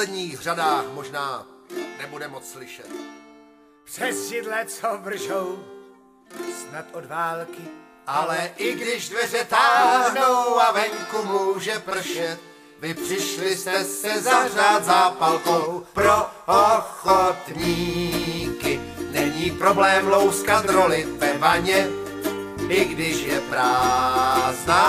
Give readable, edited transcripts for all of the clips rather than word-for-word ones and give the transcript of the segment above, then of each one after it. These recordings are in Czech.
posledních řadách možná nebude moc slyšet. Přes židle, co vržou, snad od války. Ale i když dveře táhnou a venku může pršet, vy přišli jste se zahřát zápalkou pro ochotníky. Není problém louskat roli ve vaně, i když je prázdná.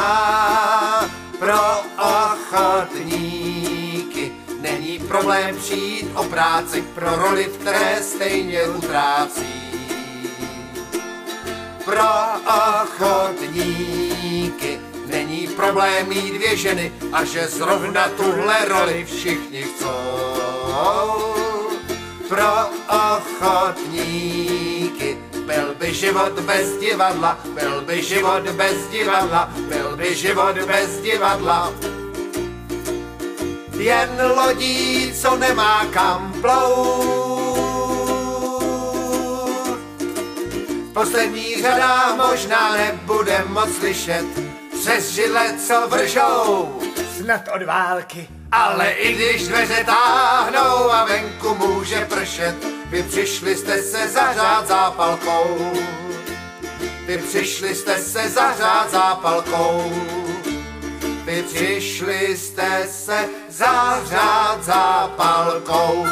Pro ochotníky není problém přijít o práci pro roli, v které stejně utrácí. Pro ochotníky není problém mít 2 ženy a že zrovna tuhle roli všichni chcou. Pro ochotníky byl by život bez divadla, byl by život bez divadla, byl by život bez divadla. Jen lodí, co nemá kam plout. Poslední řada možná nebude moc slyšet, přes židle, co vržou, Snad od války. ale i když dveře táhnou a venku může pršet, vy přišli jste se zahřát zápalkou. Vy přišli jste se zahřát zápalkou. Vy přišli jste se zahřát zápalkou.